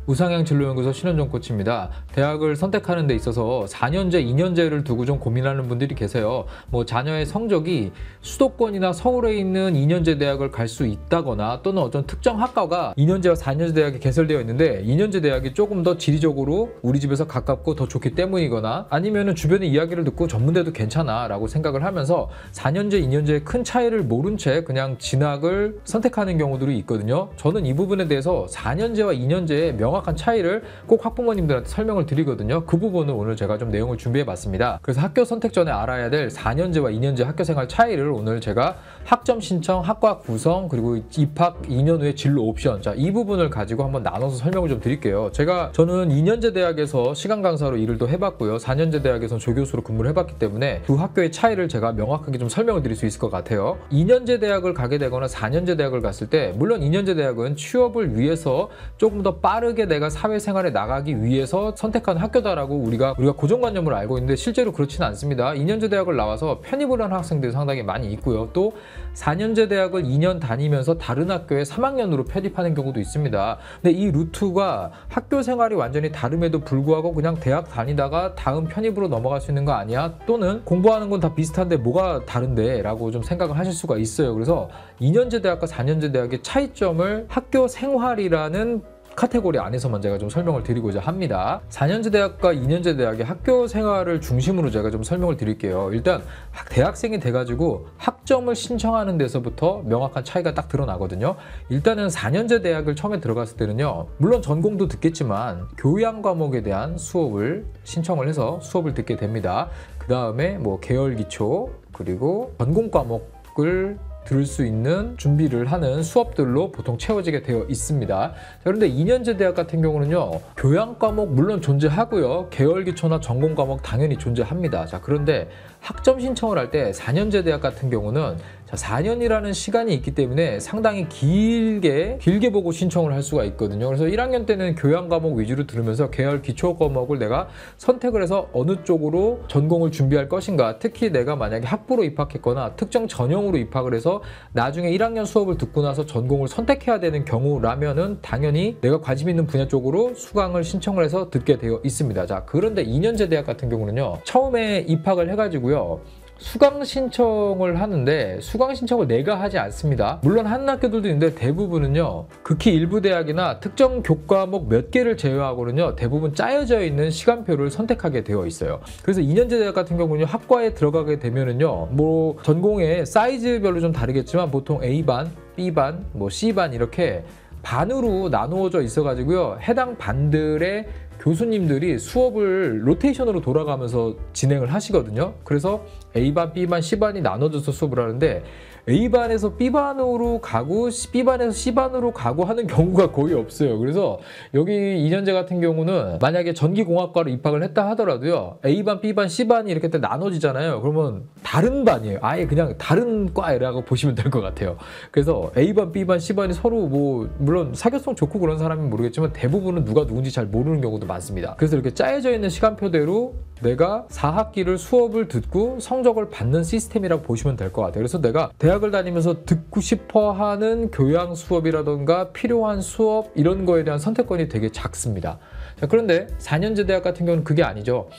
우상향 진로연구소 신원종 코치입니다. 대학을 선택하는 데 있어서 4년제, 2년제를 두고 좀 고민하는 분들이 계세요. 뭐 자녀의 성적이 수도권이나 서울에 있는 2년제 대학을 갈 수 있다거나 또는 어떤 특정 학과가 2년제와 4년제 대학이 개설되어 있는데 2년제 대학이 조금 더 지리적으로 우리 집에서 가깝고 더 좋기 때문이거나 아니면은 주변의 이야기를 듣고 전문대도 괜찮아 라고 생각을 하면서 4년제, 2년제의 큰 차이를 모른 채 그냥 진학을 선택하는 경우들이 있거든요. 저는 이 부분에 대해서 4년제와 2년제의 명확한 차이를 꼭 학부모님들한테 설명을 드리거든요. 그 부분을 오늘 제가 좀 내용을 준비해 봤습니다. 그래서 학교 선택 전에 알아야 될 4년제와 2년제 학교생활 차이를 오늘 제가 학점 신청, 학과 구성, 그리고 입학 2년 후에 진로 옵션, 자, 이 부분을 가지고 한번 나눠서 설명을 좀 드릴게요. 저는 2년제 대학에서 시간 강사로 일을 또 해봤고요. 4년제 대학에서 조교수로 근무를 해봤기 때문에 두 학교의 차이를 제가 명확하게 좀 설명을 드릴 수 있을 것 같아요. 2년제 대학을 가게 되거나 4년제 대학을 갔을 때 물론 2년제 대학은 취업을 위해서 조금 더 빠르게 내가 사회생활에 나가기 위해서 선택한 학교다라고 우리가 고정관념을 알고 있는데 실제로 그렇지는 않습니다. 2년제 대학을 나와서 편입을 하는 학생들이 상당히 많이 있고요. 또 4년제 대학을 2년 다니면서 다른 학교에 3학년으로 편입하는 경우도 있습니다. 근데 이 루트가 학교 생활이 완전히 다름에도 불구하고 그냥 대학 다니다가 다음 편입으로 넘어갈 수 있는 거 아니야? 또는 공부하는 건 다 비슷한데 뭐가 다른데? 라고 좀 생각을 하실 수가 있어요. 그래서 2년제 대학과 4년제 대학의 차이점을 학교 생활이라는 카테고리 안에서만 제가 좀 설명을 드리고자 합니다. 4년제 대학과 2년제 대학의 학교 생활을 중심으로 제가 좀 설명을 드릴게요. 일단 대학생이 돼가지고 학점을 신청하는 데서부터 명확한 차이가 딱 드러나거든요. 일단은 4년제 대학을 처음에 들어갔을 때는요, 물론 전공도 듣겠지만 교양 과목에 대한 수업을 신청을 해서 수업을 듣게 됩니다. 그 다음에 뭐 계열 기초 그리고 전공 과목을 들을 수 있는 준비를 하는 수업들로 보통 채워지게 되어 있습니다. 자, 그런데 2년제 대학 같은 경우는요, 교양 과목 물론 존재하고요, 계열 기초나 전공 과목 당연히 존재합니다. 자, 그런데 학점 신청을 할 때 4년제 대학 같은 경우는 4년이라는 시간이 있기 때문에 상당히 길게 보고 신청을 할 수가 있거든요. 그래서 1학년 때는 교양 과목 위주로 들으면서 계열 기초 과목을 내가 선택을 해서 어느 쪽으로 전공을 준비할 것인가, 특히 내가 만약에 학부로 입학했거나 특정 전형으로 입학을 해서 나중에 1학년 수업을 듣고 나서 전공을 선택해야 되는 경우라면은 당연히 내가 관심 있는 분야 쪽으로 수강을 신청을 해서 듣게 되어 있습니다. 자, 그런데 2년제 대학 같은 경우는요, 처음에 입학을 해가지고요, 수강 신청을 하는데 수강 신청을 내가 하지 않습니다. 물론 하는 학교들도 있는데 대부분은요, 극히 일부 대학이나 특정 교과목 몇 개를 제외하고는요, 대부분 짜여져 있는 시간표를 선택하게 되어 있어요. 그래서 2년제 대학 같은 경우는 학과에 들어가게 되면은요, 뭐 전공의 사이즈별로 좀 다르겠지만 보통 A반, B반, 뭐 C반 이렇게 반으로 나누어져 있어 가지고요, 해당 반들의 교수님들이 수업을 로테이션으로 돌아가면서 진행을 하시거든요. 그래서 A반, B반, C반이 나눠져서 수업을 하는데 A반에서 B반으로 가고 B반에서 C반으로 가고 하는 경우가 거의 없어요. 그래서 여기 2년제 같은 경우는 만약에 전기공학과로 입학을 했다 하더라도요, A반, B반, C반이 이렇게 나눠지잖아요. 그러면 다른 반이에요. 아예 그냥 다른 과라고 보시면 될 것 같아요. 그래서 A반, B반, C반이 서로 뭐 물론 사교성 좋고 그런 사람은 모르겠지만 대부분은 누가 누군지 잘 모르는 경우도 많습니다. 그래서 이렇게 짜여져 있는 시간표대로 내가 4학기를 수업을 듣고 성적을 받는 시스템이라고 보시면 될 것 같아요. 그래서 내가 대학을 다니면서 듣고 싶어 하는 교양 수업이라던가 필요한 수업 이런 거에 대한 선택권이 되게 작습니다. 자, 그런데 4년제 대학 같은 경우는 그게 아니죠.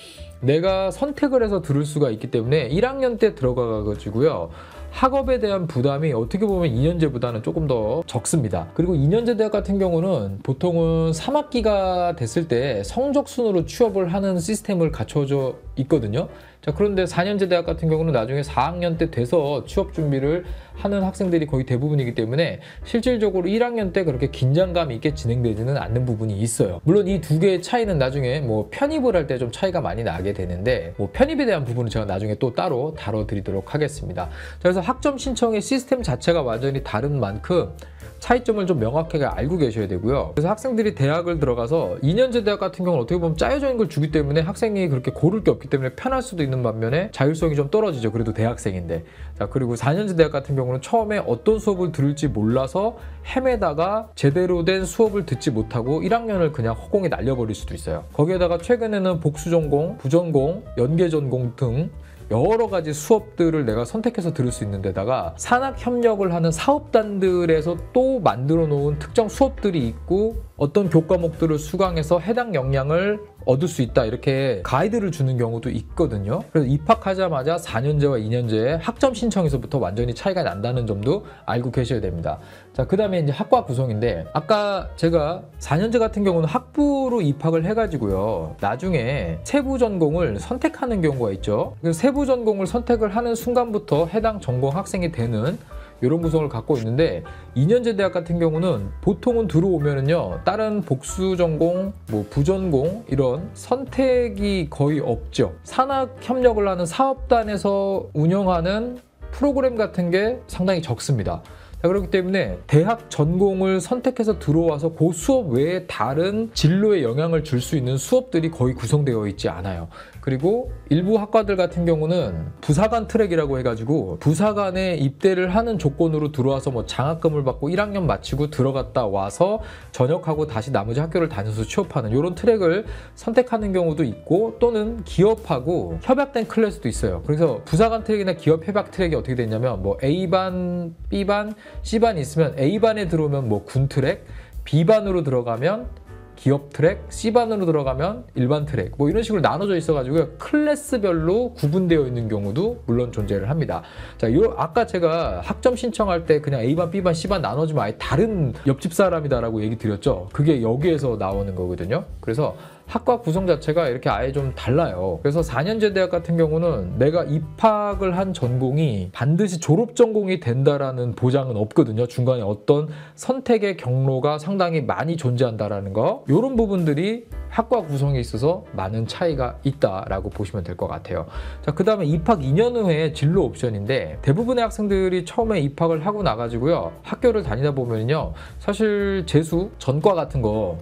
내가 선택을 해서 들을 수가 있기 때문에 1학년 때 들어가가지고요, 학업에 대한 부담이 어떻게 보면 2년제보다는 조금 더 적습니다. 그리고 2년제 대학 같은 경우는 보통은 3학기가 됐을 때 성적 순으로 취업을 하는 시스템을 갖춰져 있거든요. 자, 그런데 4년제 대학 같은 경우는 나중에 4학년 때 돼서 취업 준비를 하는 학생들이 거의 대부분이기 때문에 실질적으로 1학년 때 그렇게 긴장감 있게 진행되지는 않는 부분이 있어요. 물론 이 두 개의 차이는 나중에 뭐 편입을 할 때 좀 차이가 많이 나게 되는데, 뭐 편입에 대한 부분은 제가 나중에 또 따로 다뤄드리도록 하겠습니다. 자, 그래서 학점 신청의 시스템 자체가 완전히 다른 만큼 차이점을 좀 명확하게 알고 계셔야 되고요. 그래서 학생들이 대학을 들어가서 2년제 대학 같은 경우는 어떻게 보면 짜여져 있는 걸 주기 때문에 학생이 그렇게 고를 게 없기 때문에 편할 수도 있는 반면에 자율성이 좀 떨어지죠. 그래도 대학생인데. 자, 그리고 4년제 대학 같은 경우는 처음에 어떤 수업을 들을지 몰라서 헤매다가 제대로 된 수업을 듣지 못하고 1학년을 그냥 허공에 날려버릴 수도 있어요. 거기에다가 최근에는 복수전공, 부전공, 연계전공 등 여러 가지 수업들을 내가 선택해서 들을 수 있는 데다가 산학협력을 하는 사업단들에서 또 만들어 놓은 특정 수업들이 있고 어떤 교과목들을 수강해서 해당 역량을 얻을 수 있다 이렇게 가이드를 주는 경우도 있거든요. 그래서 입학하자마자 4년제와 2년제의 학점 신청에서부터 완전히 차이가 난다는 점도 알고 계셔야 됩니다. 자, 그 다음에 이제 학과 구성인데, 아까 제가 4년제 같은 경우는 학부로 입학을 해가지고요, 나중에 세부 전공을 선택하는 경우가 있죠. 그래서 세부 전공을 선택을 하는 순간부터 해당 전공 학생이 되는 이런 구성을 갖고 있는데, 2년제 대학 같은 경우는 보통은 들어오면은요, 다른 복수 전공, 뭐 부전공 이런 선택이 거의 없죠. 산학 협력을 하는 사업단에서 운영하는 프로그램 같은 게 상당히 적습니다. 그렇기 때문에 대학 전공을 선택해서 들어와서 그 수업 외에 다른 진로에 영향을 줄 수 있는 수업들이 거의 구성되어 있지 않아요. 그리고 일부 학과들 같은 경우는 부사관 트랙이라고 해가지고 부사관에 입대를 하는 조건으로 들어와서 뭐 장학금을 받고 1학년 마치고 들어갔다 와서 전역하고 다시 나머지 학교를 다녀서 취업하는 이런 트랙을 선택하는 경우도 있고, 또는 기업하고 협약된 클래스도 있어요. 그래서 부사관 트랙이나 기업 협약 트랙이 어떻게 되냐면, 뭐 A반, B반, C반이 있으면 A반에 들어오면 뭐 군 트랙, B반으로 들어가면 기업 트랙, C반으로 들어가면 일반 트랙, 뭐 이런 식으로 나눠져 있어가지고 클래스별로 구분되어 있는 경우도 물론 존재를 합니다. 자, 아까 제가 학점 신청할 때 그냥 A반, B반, C반 나눠주면 아예 다른 옆집 사람이다라고 얘기 드렸죠. 그게 여기에서 나오는 거거든요. 그래서 학과 구성 자체가 이렇게 아예 좀 달라요. 그래서 4년제 대학 같은 경우는 내가 입학을 한 전공이 반드시 졸업 전공이 된다라는 보장은 없거든요. 중간에 어떤 선택의 경로가 상당히 많이 존재한다라는 거, 이런 부분들이 학과 구성에 있어서 많은 차이가 있다라고 보시면 될 것 같아요. 자, 그 다음에 입학 2년 후에 진로 옵션인데, 대부분의 학생들이 처음에 입학을 하고 나가지고요, 학교를 다니다 보면요, 사실 재수, 전과 같은 거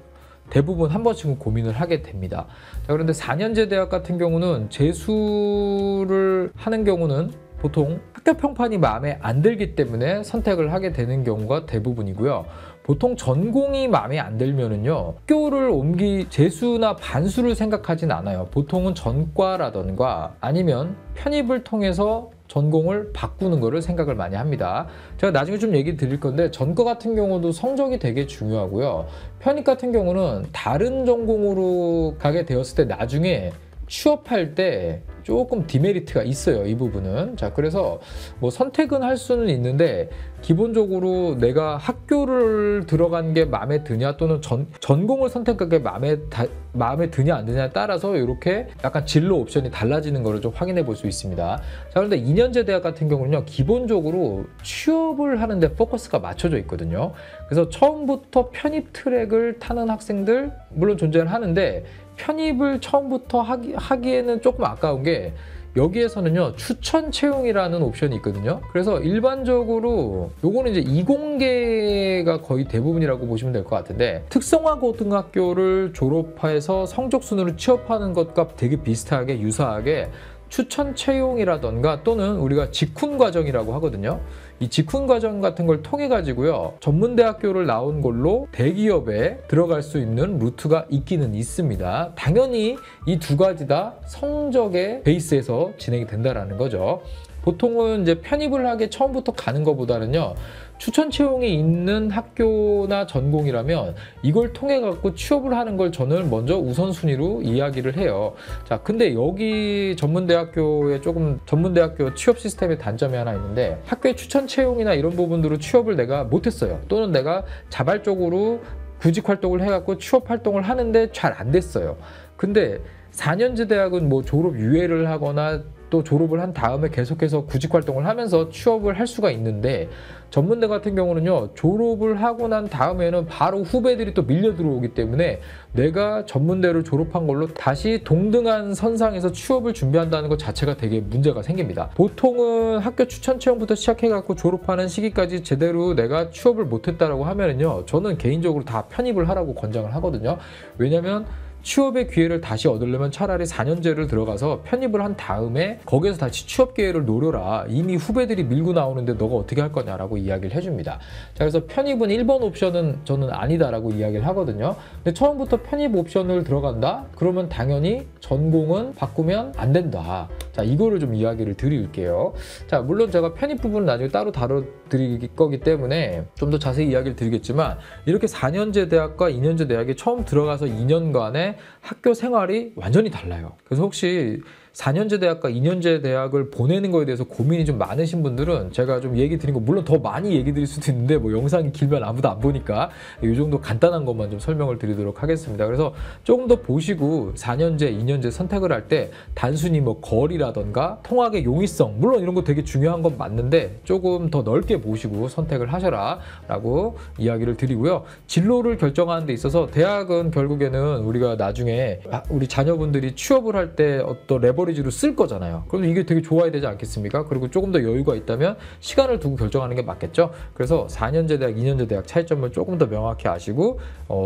대부분 한 번씩은 고민을 하게 됩니다. 자, 그런데 4년제 대학 같은 경우는 재수를 하는 경우는 보통 학교 평판이 마음에 안 들기 때문에 선택을 하게 되는 경우가 대부분이고요. 보통 전공이 마음에 안 들면은요, 학교를 재수나 반수를 생각하진 않아요. 보통은 전과라던가 아니면 편입을 통해서 전공을 바꾸는 거를 생각을 많이 합니다. 제가 나중에 좀 얘기 드릴 건데, 전과 같은 경우도 성적이 되게 중요하고요. 편입 같은 경우는 다른 전공으로 가게 되었을 때 나중에 취업할 때 조금 디메리트가 있어요, 이 부분은. 자, 그래서 뭐 선택은 할 수는 있는데, 기본적으로 내가 학교를 들어간 게 마음에 드냐, 또는 전공을 선택한 게 마음에 드냐 안 드냐에 따라서 이렇게 약간 진로 옵션이 달라지는 거를 좀 확인해 볼 수 있습니다. 자, 그런데 2년제 대학 같은 경우는요, 기본적으로 취업을 하는데 포커스가 맞춰져 있거든요. 그래서 처음부터 편입 트랙을 타는 학생들 물론 존재를 하는데, 편입을 처음부터 하기에는 조금 아까운 게, 여기에서는요, 추천 채용이라는 옵션이 있거든요. 그래서 일반적으로 요거는 이제 이공계가 거의 대부분이라고 보시면 될 것 같은데, 특성화 고등학교를 졸업해서 성적 순으로 취업하는 것과 되게 비슷하게 유사하게 추천 채용이라던가, 또는 우리가 직훈 과정이라고 하거든요. 이 직훈 과정 같은 걸 통해 가지고요, 전문대학교를 나온 걸로 대기업에 들어갈 수 있는 루트가 있기는 있습니다. 당연히 이 두 가지 다 성적의 베이스에서 진행이 된다라는 거죠. 보통은 이제 편입을 하게 처음부터 가는 것보다는요, 추천 채용이 있는 학교나 전공이라면 이걸 통해 갖고 취업을 하는 걸 저는 먼저 우선순위로 이야기를 해요. 자, 근데 여기 전문대학교 취업 시스템의 단점이 하나 있는데, 학교의 추천 채용이나 이런 부분으로 취업을 내가 못했어요. 또는 내가 자발적으로 구직 활동을 해갖고 취업 활동을 하는데 잘 안 됐어요. 근데 4년제 대학은 뭐 졸업 유예를 하거나 또 졸업을 한 다음에 계속해서 구직 활동을 하면서 취업을 할 수가 있는데, 전문대 같은 경우는요, 졸업을 하고 난 다음에는 바로 후배들이 또 밀려 들어오기 때문에 내가 전문대를 졸업한 걸로 다시 동등한 선상에서 취업을 준비한다는 것 자체가 되게 문제가 생깁니다. 보통은 학교 추천 채용부터 시작해 갖고 졸업하는 시기까지 제대로 내가 취업을 못했다라고 하면은요, 저는 개인적으로 다 편입을 하라고 권장을 하거든요. 왜냐면 취업의 기회를 다시 얻으려면 차라리 4년제를 들어가서 편입을 한 다음에 거기에서 다시 취업 기회를 노려라. 이미 후배들이 밀고 나오는데 너가 어떻게 할 거냐라고 이야기를 해줍니다. 자, 그래서 편입은 1번 옵션은 저는 아니다라고 이야기를 하거든요. 근데 처음부터 편입 옵션을 들어간다? 그러면 당연히 전공은 바꾸면 안 된다. 자, 이거를 좀 이야기를 드릴게요. 자, 물론 제가 편입 부분은 나중에 따로 다뤄드릴 거기 때문에 좀 더 자세히 이야기를 드리겠지만, 이렇게 4년제 대학과 2년제 대학에 처음 들어가서 2년간의 학교 생활이 완전히 달라요. 그래서 혹시 4년제 대학과 2년제 대학을 보내는 거에 대해서 고민이 좀 많으신 분들은 제가 좀 얘기 드린 거, 물론 더 많이 얘기 드릴 수도 있는데 뭐 영상이 길면 아무도 안 보니까 이 정도 간단한 것만 좀 설명을 드리도록 하겠습니다. 그래서 조금 더 보시고 4년제, 2년제 선택을 할 때 단순히 뭐 거리라던가 통학의 용이성, 물론 이런 거 되게 중요한 건 맞는데 조금 더 넓게 보시고 선택을 하셔라 라고 이야기를 드리고요. 진로를 결정하는 데 있어서 대학은 결국에는 우리가 나중에 우리 자녀분들이 취업을 할 때 어떤 레버리지로 쓸 거잖아요. 그럼 이게 되게 좋아야 되지 않겠습니까? 그리고 조금 더 여유가 있다면 시간을 두고 결정하는 게 맞겠죠. 그래서 4년제 대학, 2년제 대학 차이점을 조금 더 명확히 아시고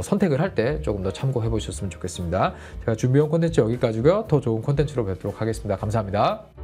선택을 할 때 조금 더 참고해 보셨으면 좋겠습니다. 제가 준비한 콘텐츠 여기까지고요. 더 좋은 콘텐츠로 뵙도록 하겠습니다. 감사합니다.